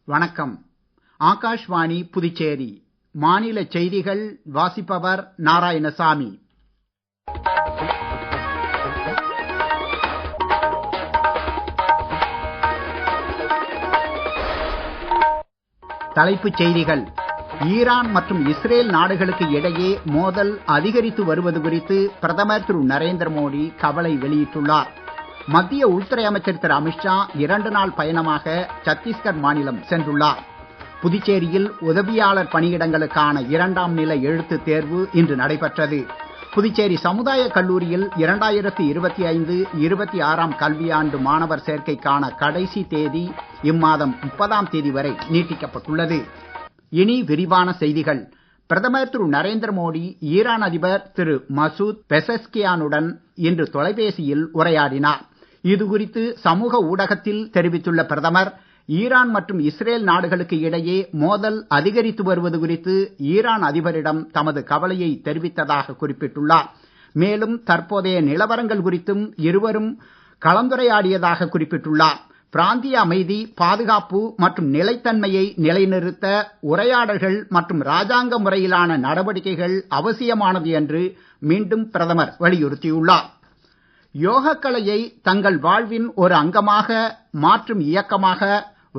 வணக்கம். ஆகாஷ்வாணி புதுச்சேரி. மாநில செய்திகள் வாசிப்பவர் நாராயணசாமி. தலைப்புச் செய்திகள். ஈரான் மற்றும் இஸ்ரேல் நாடுகளுக்கு இடையே மோதல் அதிகரித்து வருவது குறித்து பிரதமர் திரு நரேந்திர மோடி கவலை வெளியிட்டுள்ளார். மத்திய உள்துறை அமைச்சர் திரு அமித்ஷா 2 நாள் பயணமாக சத்தீஸ்கர் மாநிலம் சென்றுள்ளார். புதுச்சேரியில் உதவியாளர் பணியிடங்களுக்கான 2ஆம் நிலை எழுத்துத் தேர்வு இன்று நடைபெற்றது. புதுச்சேரி சமுதாய கல்லூரியில் 2025-26 கல்வியாண்டு மாணவர் சேர்க்கைக்கான கடைசி தேதி இம்மாதம் 30ஆம் தேதி வரை நீட்டிக்கப்பட்டுள்ளது. இனி விரிவான செய்திகள். பிரதமர் திரு நரேந்திர மோடி ஈரான் அதிபர் திரு மசூத் பெசஸ்கியானுடன் இன்று தொலைபேசியில் உரையாடினார். இது குறித்து சமூக ஊடகத்தில் தெரிவித்துள்ள பிரதமர், ஈரான் மற்றும் இஸ்ரேல் நாடுகளுக்கு இடையே மோதல் அதிகரித்து வருவது குறித்து ஈரான் அதிபரிடம் தமது கவலையை தெரிவித்ததாக குறிப்பிட்டுள்ளார். மேலும் தற்போதைய நிலவரங்கள் குறித்தும் இருவரும் கலந்துரையாடியதாக குறிப்பிட்டுள்ளார். பிராந்திய அமைதி, பாதுகாப்பு மற்றும் நிலைத்தன்மையை நிலைநிறுத்த உரையாடல்கள் மற்றும் ராஜாங்க முறையிலான நடவடிக்கைகள் அவசியமானது என்று மீண்டும் பிரதமர் வலியுறுத்தியுள்ளார். யோகக்கலையை தங்கள் வாழ்வின் ஒரு அங்கமாக மாற்றும் இயக்கமாக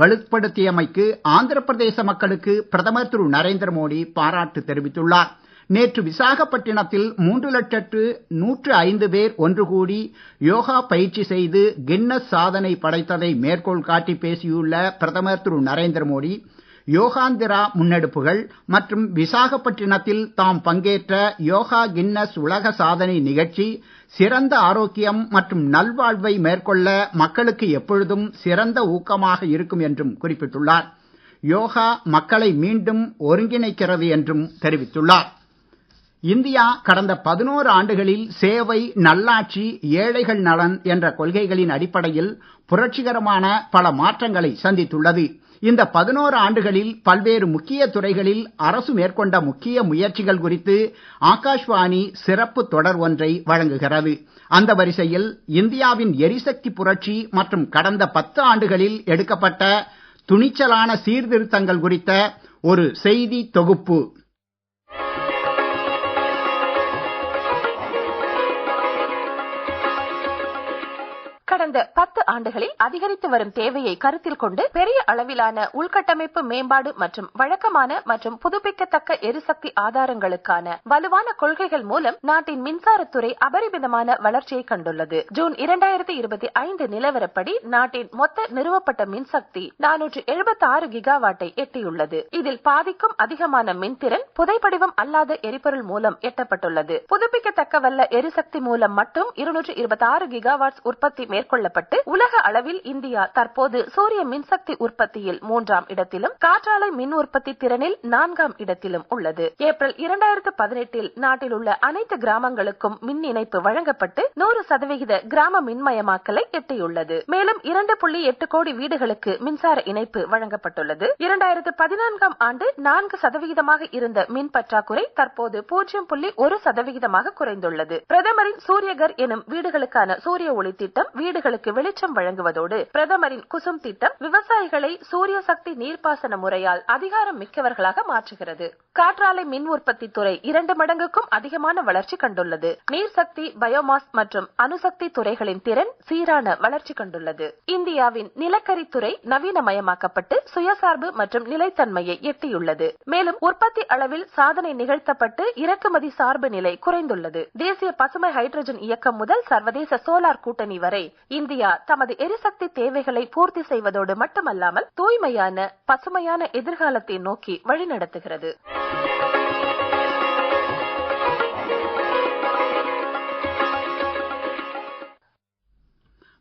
வலுப்படுத்தியமைக்கு ஆந்திர பிரதேச மக்களுக்கு பிரதமர் திரு நரேந்திர மோடி பாராட்டு தெரிவித்துள்ளார். நேற்று விசாகப்பட்டினத்தில் 3,105 பேர் ஒன்று கூடி யோகா பயிற்சி செய்து கின்னஸ் சாதனை படைத்ததை மேற்கோள் காட்டி பேசியுள்ள பிரதமர் திரு நரேந்திர மோடி, யோகாந்திரா முன்னெடுப்புகள் மற்றும் விசாகப்பட்டினத்தில் தாம் பங்கேற்ற யோகா கின்னஸ் உலக சாதனை நிகழ்ச்சி சிறந்த ஆரோக்கியம் மற்றும் நல்வாழ்வை மேற்கொள்ள மக்களுக்கு எப்பொழுதும் சிறந்த ஊக்கமாக இருக்கும் என்றும் குறிப்பிட்டுள்ளார். யோகா மக்களை மீண்டும் ஒருங்கிணைக்கிறது என்றும் தெரிவித்துள்ளார். இந்தியா கடந்த 11 ஆண்டுகளில் சேவை, நல்லாட்சி, ஏழைகள் நலன் என்ற கொள்கைகளின் அடிப்படையில் புரட்சிகரமான பல மாற்றங்களை சந்தித்துள்ளது. இந்த 11 ஆண்டுகளில் பல்வேறு முக்கிய துறைகளில் அரசு மேற்கொண்ட முக்கிய முயற்சிகள் குறித்து ஆகாஷ்வாணி சிறப்பு தொடர் ஒன்றை வழங்குகிறது. அந்த வரிசையில் இந்தியாவின் எரிசக்தி புரட்சி மற்றும் கடந்த 10 ஆண்டுகளில் எடுக்கப்பட்ட துணிச்சலான சீர்திருத்தங்கள் குறித்த ஒரு செய்தி தொகுப்பு. கடந்த 10 ஆண்டுகளில் அதிகரித்து வரும் தேவையை கருத்தில் கொண்டு பெரிய அளவிலான உள்கட்டமைப்பு மேம்பாடு மற்றும் வழக்கமான மற்றும் புதுப்பிக்கத்தக்க எரிசக்தி ஆதாரங்களுக்கான வலுவான கொள்கைகள் மூலம் நாட்டின் மின்சாரத்துறை அபரிமிதமான வளர்ச்சியை கண்டுள்ளது. ஜூன் 2025 நிலவரப்படி நாட்டின் மொத்த நிறுவப்பட்ட மின்சக்தி 476 கிகாவாட்டை எட்டியுள்ளது. இதில் பாதிக்கும் அதிகமான மின்திறன் புதைப்படிவம் அல்லாத எரிபொருள் மூலம் எட்டப்பட்டுள்ளது. புதுப்பிக்கத்தக்கவல்ல எரிசக்தி மூலம் மட்டும் 226 கிகாவாட்ஸ் உற்பத்தி மேற்கொள்ளப்பட்டு உலக அளவில் இந்தியா தற்போது சூரிய மின்சக்தி உற்பத்தியில் 3ஆம் இடத்திலும் காற்றாலை மின் உற்பத்தி திறனில் 4ஆம் இடத்திலும் உள்ளது. ஏப்ரல் 2018 நாட்டில் உள்ள அனைத்து கிராமங்களுக்கும் மின் இணைப்பு வழங்கப்பட்டு 100% கிராம மின்மயமாக்கலை எட்டியுள்ளது. மேலும் 2.8 கோடி வீடுகளுக்கு மின்சார இணைப்பு வழங்கப்பட்டுள்ளது. 2014ஆம் ஆண்டு 4% இருந்த மின் பற்றாக்குறை தற்போது 0.1% குறைந்துள்ளது. பிரதமரின் சூரியகர் எனும் வீடுகளுக்கான சூரிய ஒளி திட்டம் வீடுகளுக்கு வெளிச்சம் வழங்குவதோடு பிரதமரின் குசும் திட்டம் விவசாயிகளை சூரிய சக்தி நீர்ப்பாசன முறையால் அதிகாரம் மிக்கவர்களாக மாற்றுகிறது. காற்றாலை மின் உற்பத்தி துறை 2 மடங்குக்கும் அதிகமான வளர்ச்சி கண்டுள்ளது. நீர்சக்தி, பயோமாஸ் மற்றும் அணுசக்தி துறைகளின் திறன் சீரான வளர்ச்சி கண்டுள்ளது. இந்தியாவின் நிலக்கரித்துறை நவீனமயமாக்கப்பட்டு சுயசார்பு மற்றும் நிலைத்தன்மையை எட்டியுள்ளது. மேலும் உற்பத்தி அளவில் சாதனை நிகழ்த்தப்பட்டு இறக்குமதி சார்பு நிலை குறைந்துள்ளது. தேசிய பசுமை ஹைட்ரஜன் இயக்கம் முதல் சர்வதேச சோலார் கூட்டணி வரை இந்தியா தமது எரிசக்தி தேவைகளை பூர்த்தி செய்வதோடு மட்டுமல்லாமல் தூய்மையான பசுமையான எதிர்காலத்தை நோக்கி வழிநடத்துகிறது.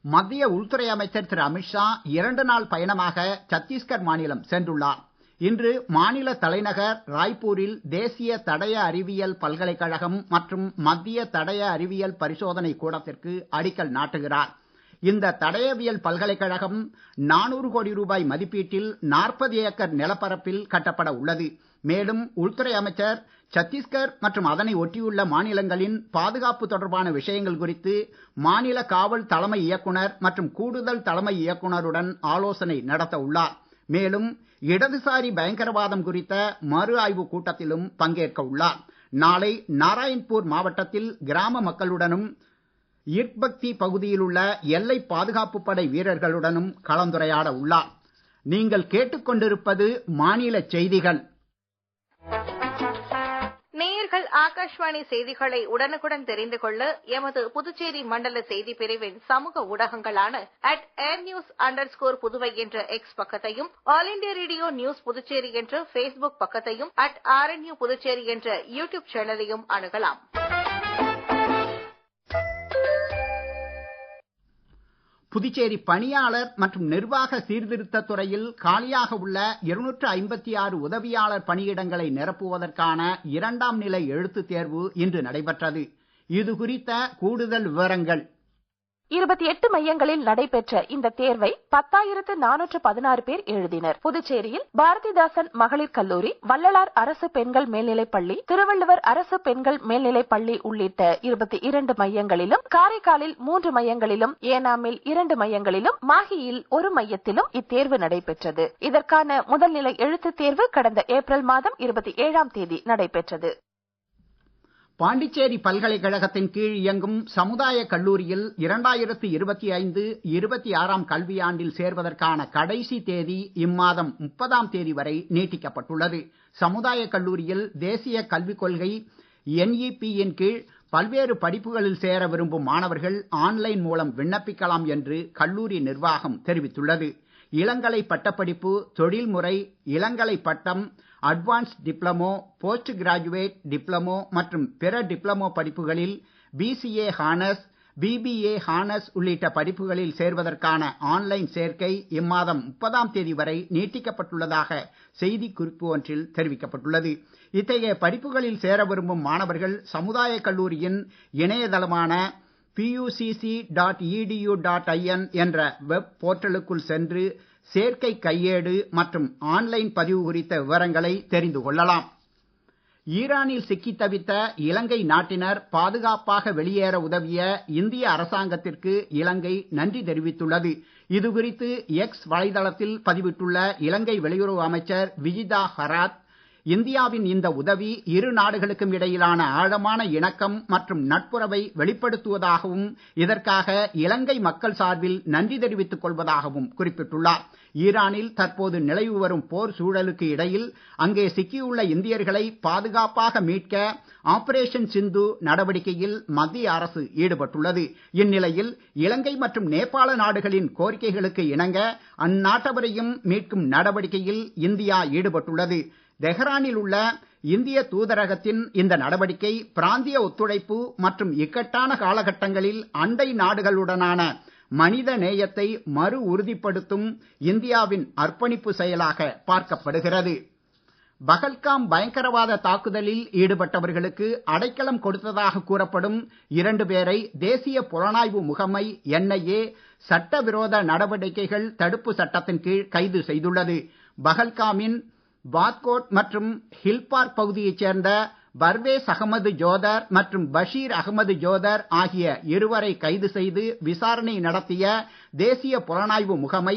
மத்திய உள்துறை அமைச்சர் திரு அமித்ஷா 2 நாள் பயணமாக சத்தீஸ்கர் மாநிலம் சென்றுள்ளார். இன்று மாநில தலைநகர் ராய்ப்பூரில் தேசிய தடய அறிவியல் பல்கலைக்கழகம் மற்றும் மத்திய தடய அறிவியல் பரிசோதனை கூடத்திற்கு அடிக்கல் நாட்டுகிறார். இந்த தடயவியல் பல்கலைக்கழகம் 400 கோடி ரூபாய் மதிப்பீட்டில் 40 ஏக்கர் நிலப்பரப்பில் கட்டப்பட உள்ளது. மேலும் உள்துறை அமைச்சர் சத்தீஸ்கர் மற்றும் அதனை ஒட்டியுள்ள மாநிலங்களின் பாதுகாப்பு தொடர்பான விஷயங்கள் குறித்து மாநில காவல் தலைமை இயக்குனர் மற்றும் கூடுதல் தலைமை இயக்குனருடன் ஆலோசனை நடத்த உள்ளார். மேலும் இடதுசாரி பயங்கரவாதம் குறித்த மறு ஆய்வு கூட்டத்திலும் பங்கேற்க உள்ளார். நாளை நாராயண்பூர் மாவட்டத்தில் கிராம மக்களுடனும் இர்பக்தி பகுதியில் உள்ள எல்லை பாதுகாப்பு படை வீரர்களுடனும் கலந்துரையாட உள்ளார். நீங்கள் கேட்டுக்கொண்டிருப்பது மாநில செய்திகள். நேயர்கள் ஆகாஷ்வாணி செய்திகளை உடனுக்குடன் தெரிந்து கொள்ள எமது புதுச்சேரி மண்டல செய்தி பிரிவின் சமூக ஊடகங்களான @airnews_புதுவை என்ற எக்ஸ் பக்கத்தையும், all India radio news Puducherry என்ற பேஸ்புக் பக்கத்தையும், @RNU புதுச்சேரி என்ற யூடியூப் சேனலையும் அணுகலாம். புதுச்சேரி பணியாளர் மற்றும் நிர்வாக சீர்திருத்த துறையில் காலியாக உள்ள 256 உதவியாளர் பணியிடங்களை நிரப்புவதற்கான 2ஆம் நிலை எழுத்துத் தேர்வு இன்று நடைபெற்றது. இது குறித்த கூடுதல் விவரங்கள். 28 மையங்களில் நடைபெற்ற இந்த தேர்வை 10,416 பேர் எழுதினர். புதுச்சேரியில் பாரதிதாசன் மகளிர் கல்லூரி, வள்ளலார் அரசு பெண்கள் மேல்நிலைப் பள்ளி, திருவள்ளுவர் அரசு பெண்கள் மேல்நிலைப் பள்ளி உள்ளிட்ட 22 மையங்களிலும், காரைக்காலில் 3 மையங்களிலும், ஏனாமில் 2 மையங்களிலும், மாஹியில் 1 மையத்திலும் இத்தேர்வு நடைபெற்றது. இதற்கான முதல்நிலை எழுத்துத் தேர்வு கடந்த ஏப்ரல் மாதம் 27ஆம் தேதி நடைபெற்றது. பாண்டிச்சேரி பல்கலைக்கழகத்தின் கீழ் இயங்கும் சமுதாய கல்லூரியில் 2025-26 கல்வியாண்டில் சேர்வதற்கான கடைசி தேதி இம்மாதம் 30ஆம் தேதி வரை நீட்டிக்கப்பட்டுள்ளது. சமுதாய கல்லூரியில் தேசிய கல்விக் கொள்கை NEP-யின் கீழ் பல்வேறு படிப்புகளில் சேர விரும்பும் மாணவர்கள் ஆன்லைன் மூலம் விண்ணப்பிக்கலாம் என்று கல்லூரி நிர்வாகம் தெரிவித்துள்ளது. இளங்கலை பட்டப்படிப்பு, தொழில்முறை, இளங்கலை பட்டம், advance diploma, post graduate diploma மற்றும் பிற டிப்ளமோ படிப்புகளில் BCA ஹானர்ஸ், BBA ஹானர்ஸ் உள்ளிட்ட படிப்புகளில் சேர்வதற்கான ஆன்லைன் சேர்க்கை இம்மாதம் 30ஆம் தேதி வரை நீட்டிக்கப்பட்டுள்ளதாக செய்திக்குறிப்பு ஒன்றில் தெரிவிக்கப்பட்டுள்ளது. இத்தகைய படிப்புகளில் சேர விரும்பும் மாணவர்கள் சமுதாய கல்லூரியின் இணையதளமான pucc.edu.in என்ற வெப் போர்ட்டலுக்குள் சென்று சேர்க்கை கையேடு மற்றும் ஆன்லைன் பதிவு குறித்த விவரங்களை தெரிந்து கொள்ளலாம். ஈரானில் சிக்கித் தவித்த இலங்கை நாட்டினர் பாதுகாப்பாக வெளியேற உதவிய இந்திய அரசாங்கத்திற்கு இலங்கை நன்றி தெரிவித்துள்ளது. இது குறித்து எக்ஸ் வலைதளத்தில் பதிவிட்டுள்ள இலங்கை வெளியுறவு அமைச்சர் விஜிதா ஹராத், இந்தியாவின் இந்த உதவி இரு நாடுகளுக்கும் இடையிலான ஆழமான இணக்கம் மற்றும் நட்புறவை வெளிப்படுத்துவதாகவும் இதற்காக இலங்கை மக்கள் சார்பில் நன்றி தெரிவித்துக் கொள்வதாகவும் குறிப்பிட்டுள்ளார். ஈரானில் தற்போது நிலவி வரும் போர் சூழலுக்கு இடையில் அங்கே சிக்கியுள்ள இந்தியர்களை பாதுகாப்பாக மீட்க ஆபரேஷன் சிந்து நடவடிக்கையில் மத்திய அரசு ஈடுபட்டுள்ளது. இந்நிலையில் இலங்கை மற்றும் நேபாள நாடுகளின் கோரிக்கைகளுக்கு இணங்க அந்நாட்டவரையும் மீட்கும் நடவடிக்கையில் இந்தியா ஈடுபட்டுள்ளது. தெஹ்ரானில் உள்ள இந்திய தூதரகத்தின் இந்த நடவடிக்கை பிராந்திய ஒத்துழைப்பு மற்றும் இக்கட்டான காலகட்டங்களில் அண்டை நாடுகளுடனான மனித நேயத்தை மறு உறுதிப்படுத்தும் இந்தியாவின் அர்ப்பணிப்பு செயலாக பார்க்கப்படுகிறது. பகல்காம் பயங்கரவாத தாக்குதலில் ஈடுபட்டவர்களுக்கு அடைக்கலம் கொடுத்ததாக கூறப்படும் 2 பேரை தேசிய புலனாய்வு முகமை NIA சட்டவிரோத நடவடிக்கைகள் தடுப்பு சட்டத்தின் கீழ் கைது செய்துள்ளது. பகல்காமின் பாத்கோட் மற்றும் ஹில்பார்க் பகுதியைச் சேர்ந்த பர்வேஸ் அகமது ஜோதர் மற்றும் பஷீர் அகமது ஜோதர் ஆகிய இருவரை கைது செய்து விசாரணை நடத்திய தேசிய புலனாய்வு முகமை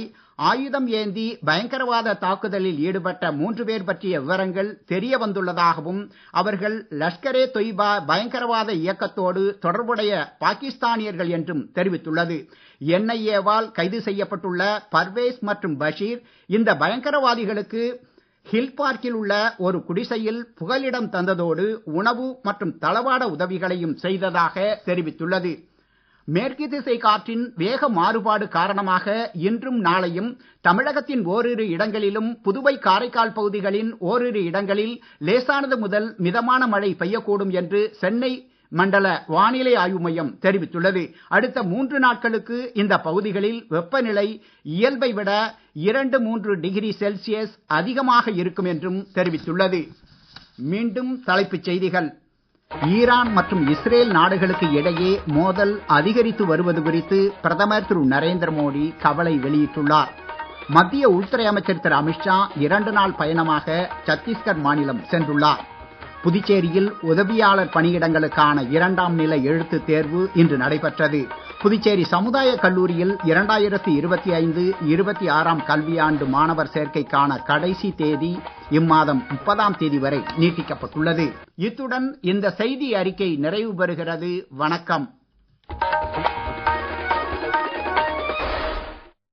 ஆயுதம் ஏந்தி பயங்கரவாத தாக்குதலில் ஈடுபட்ட 3 பேர் பற்றிய விவரங்கள் தெரிய வந்துள்ளதாகவும் அவர்கள் லஷ்கரே தொய்பா பயங்கரவாத இயக்கத்தோடு தொடர்புடைய பாகிஸ்தானியர்கள் என்றும் தெரிவித்துள்ளது. NIA-வால் கைது செய்யப்பட்டுள்ள பர்வேஸ் மற்றும் பஷீர் இந்த பயங்கரவாதிகளுக்கு ஹில்பார்க்கில் உள்ள ஒரு குடிசையில் புகலிடம் தந்ததோடு உணவு மற்றும் தளவாட உதவிகளையும் செய்ததாக தெரிவித்துள்ளது. மேற்கு திசை காற்றின் வேக மாறுபாடு காரணமாக இன்றும் நாளையும் தமிழகத்தின் ஓரிரு இடங்களிலும் புதுவை காரைக்கால் பகுதிகளின் ஓரிரு இடங்களில் லேசானது முதல் மிதமான மழை பெய்யக்கூடும் என்று சென்னை மண்டல வானிலை ஆய்வு மையம் தெரிவித்துள்ளது. அடுத்த 3 நாட்களுக்கு இந்த பகுதிகளில் வெப்பநிலை இயல்பை விட 2-3 டிகிரி செல்சியஸ் அதிகமாக இருக்கும் என்றும் தெரிவித்துள்ளது. மீண்டும் தலைப்புச் செய்திகள். ஈரான் மற்றும் இஸ்ரேல் நாடுகளுக்கு இடையே மோதல் அதிகரித்து வருவது குறித்து பிரதமர் திரு நரேந்திர மோடி கவலை வெளியிட்டுள்ளார். மத்திய உள்துறை அமைச்சர் திரு அமித்ஷா 2 நாள் பயணமாக சத்தீஸ்கர் மாநிலம் சென்றுள்ளார். புதுச்சேரியில் உதவியாளர் பணியிடங்களுக்கான 2ஆம் நிலை எழுத்துத் தேர்வு இன்று நடைபெற்றது. புதுச்சேரி சமுதாய கல்லூரியில் 2025-26 கல்வியாண்டு மாணவர் சேர்க்கைக்கான கடைசி தேதி இம்மாதம் 30ஆம் தேதி வரை நீட்டிக்கப்பட்டுள்ளது. இத்துடன் இந்த செய்தி அறிக்கை நிறைவு பெறுகிறது. வணக்கம்.